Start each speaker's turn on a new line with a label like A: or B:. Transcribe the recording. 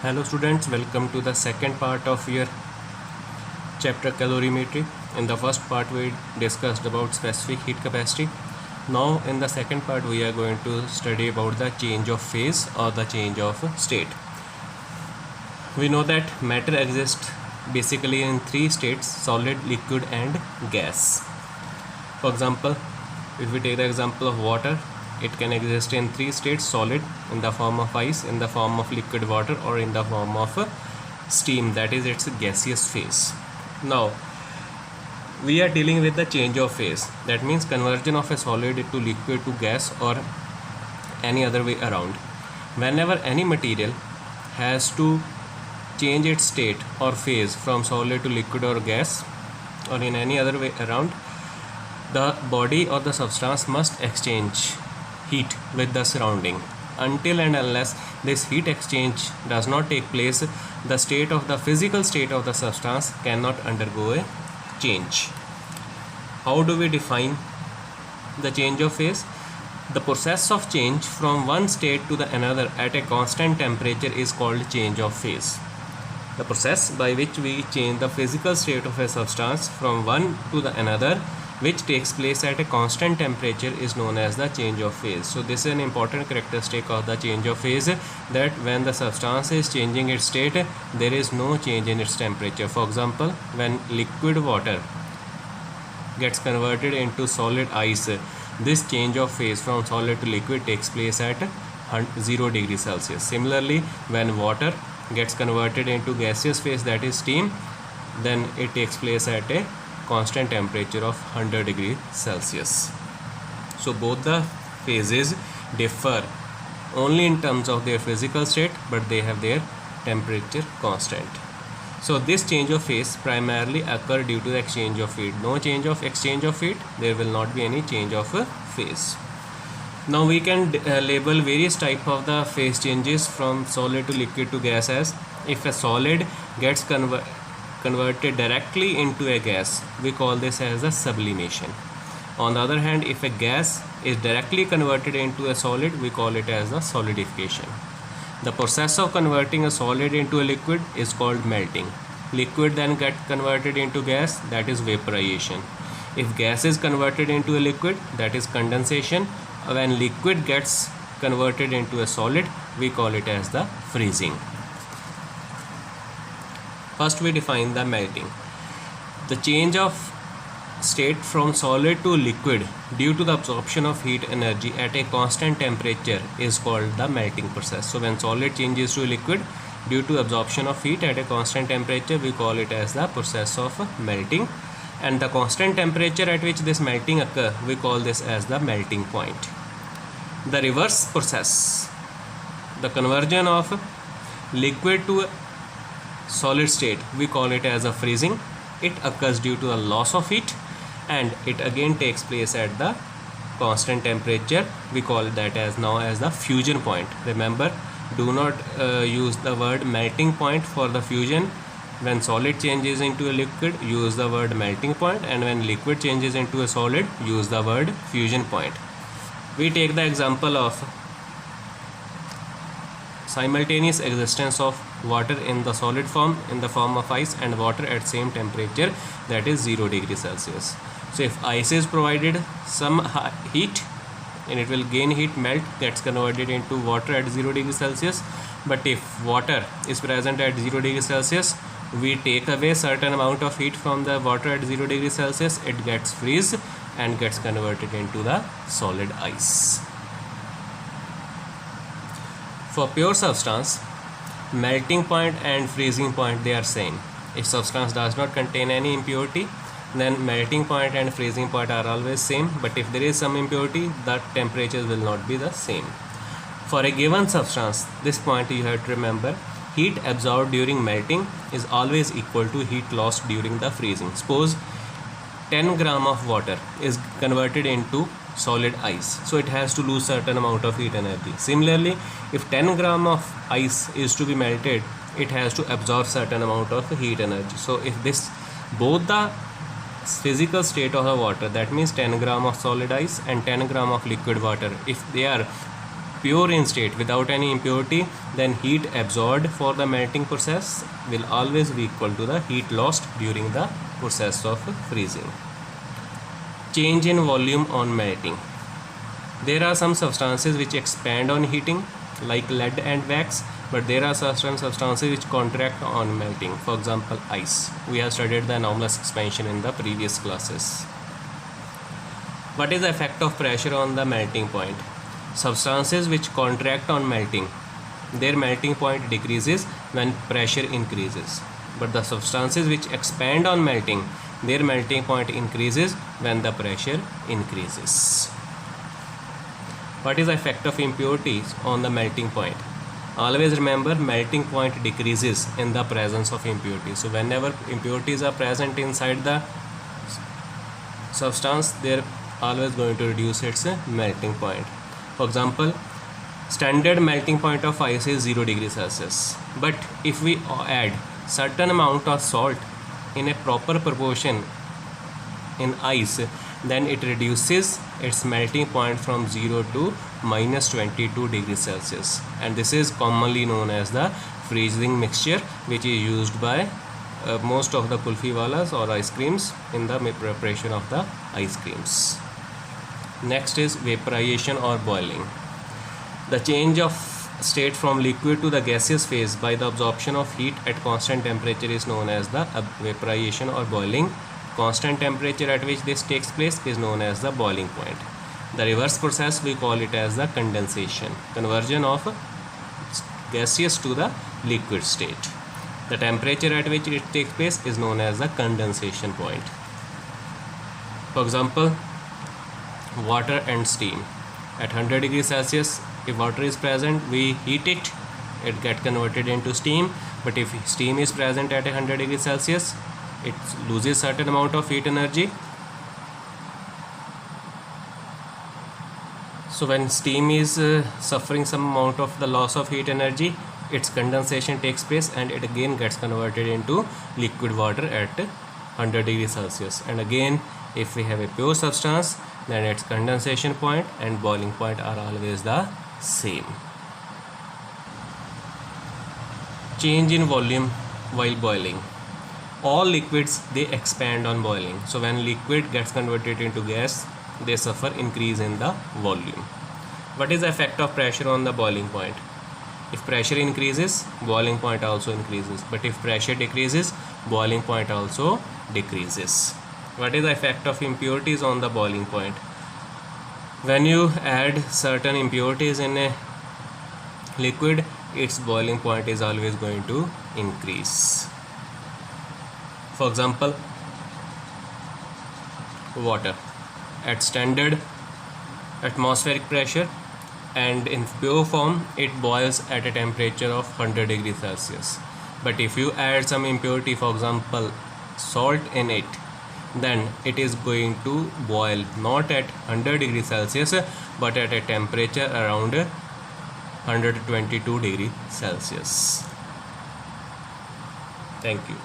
A: Hello students, welcome to the second part of your chapter calorimetry. In the first part we discussed about specific heat capacity. Now in the second part we are going to study about the change of phase or the change of state. We know that matter exists basically in three states: solid, liquid and gas. For example, if we take the example of water, it can exist in three states: solid, in the form of ice, in the form of liquid water, or in the form of steam, that is its gaseous phase. Now we are dealing with the change of phase, that means conversion of a solid to liquid to gas or any other way around. Whenever any material has to change its state or phase from solid to liquid or gas or in any other way around, the body or the substance must exchange heat with the surrounding. Until and unless this heat exchange does not take place, the state of the physical state of the substance cannot undergo a change. How do we define the change of phase? The process of change from one state to the another at a constant temperature is called change of phase. The process by which we change the physical state of a substance from one to the another, which takes place at a constant temperature, is known as the change of phase. So this is an important characteristic of the change of phase, that when the substance is changing its state, there is no change in its temperature. For example, when liquid water gets converted into solid ice, this change of phase from solid to liquid takes place at 0 degrees Celsius. Similarly, when water gets converted into gaseous phase, that is steam, then it takes place at a constant temperature of 100 degrees Celsius. So both the phases differ only in terms of their physical state, but they have their temperature constant. So this change of phase primarily occur due to the exchange of heat. No change of exchange of heat, there will not be any change of phase. Now we can label various type of the phase changes from solid to liquid to gas as: if a solid gets converted directly into a gas, we call this as a sublimation. On the other hand, if a gas is directly converted into a solid, we call it as a solidification. The process of converting a solid into a liquid is called melting. Liquid then gets converted into gas, that is vaporization. If gas is converted into a liquid, that is condensation. When liquid gets converted into a solid, we call it as the freezing. First we define the melting. The change of state from solid to liquid due to the absorption of heat energy at a constant temperature is called the melting process. So when solid changes to liquid due to absorption of heat at a constant temperature, we call it as the process of melting. And the constant temperature at which this melting occurs, we call this as the melting point. The reverse process, the conversion of liquid to solid state, we call it as a freezing. It occurs due to the loss of heat and it again takes place at the constant temperature. We call that as now as the fusion point. Remember, do not use the word melting point for the fusion. When solid changes into a liquid, use the word melting point, and when liquid changes into a solid, use the word fusion point. We take the example of simultaneous existence of water in the solid form, in the form of ice, and water at same temperature, that is 0 degrees Celsius. So if ice is provided some heat and it will gain heat, melt, gets converted into water at 0 degrees Celsius. But if water is present at 0 degrees Celsius, we take away certain amount of heat from the water at 0 degrees Celsius, it gets freeze and gets converted into the solid ice. For pure substance, melting point and freezing point, they are same. If substance does not contain any impurity, then melting point and freezing point are always same. But if there is some impurity, the temperatures will not be the same. For a given substance, this point you have to remember: heat absorbed during melting is always equal to heat lost during the freezing. Suppose 10 gram of water is converted into solid ice, so it has to lose certain amount of heat energy. Similarly, if 10 gram of ice is to be melted, it has to absorb certain amount of heat energy. So if this both the physical state of the water, that means 10 gram of solid ice and 10 gram of liquid water, if they are pure in state without any impurity, then heat absorbed for the melting process will always be equal to the heat lost during the process of freezing. Change in volume on melting. There are some substances which expand on heating like lead and wax, but there are certain substances which contract on melting. For example, ice. We have studied the anomalous expansion in the previous classes. What is the effect of pressure on the melting point? Substances which contract on melting, their melting point decreases when pressure increases. But the substances which expand on melting, their melting point increases when the pressure increases. What is the effect of impurities on the melting point? Always remember, melting point decreases in the presence of impurities. So whenever impurities are present inside the substance, they are always going to reduce its melting point. For example, standard melting point of ice is 0 degrees Celsius. But if we add certain amount of salt in a proper proportion in ice, then it reduces its melting point from 0 to minus 22 degrees Celsius. And this is commonly known as the freezing mixture, which is used by most of the kulfi walas or ice creams in the preparation of the ice creams. Next is vaporization or boiling. The change of state from liquid to the gaseous phase by the absorption of heat at constant temperature is known as the vaporization or boiling. Constant temperature at which this takes place is known as the boiling point. The reverse process, we call it as the condensation, conversion of gaseous to the liquid state. The temperature at which it takes place is known as the condensation point. For example, water and steam. At 100 degrees Celsius, if water is present, we heat it, it gets converted into steam. But if steam is present at 100 degrees Celsius, it loses certain amount of heat energy. So when steam is suffering some amount of the loss of heat energy, its condensation takes place and it again gets converted into liquid water at 100 degrees Celsius. And again, if we have a pure substance, then its condensation point and boiling point are always the same. Change in volume while boiling. All liquids, they expand on boiling. So when liquid gets converted into gas, they suffer increase in the volume. What is the effect of pressure on the boiling point? If pressure increases, boiling point also increases. But if pressure decreases, boiling point also decreases. What is the effect of impurities on the boiling point? When you add certain impurities in a liquid, its boiling point is always going to increase. For example, water at standard atmospheric pressure and in pure form, it boils at a temperature of 100 degrees Celsius. But if you add some impurity, for example salt, in it, then it is going to boil not at 100 degrees Celsius but at a temperature around 122 degrees Celsius. Thank you.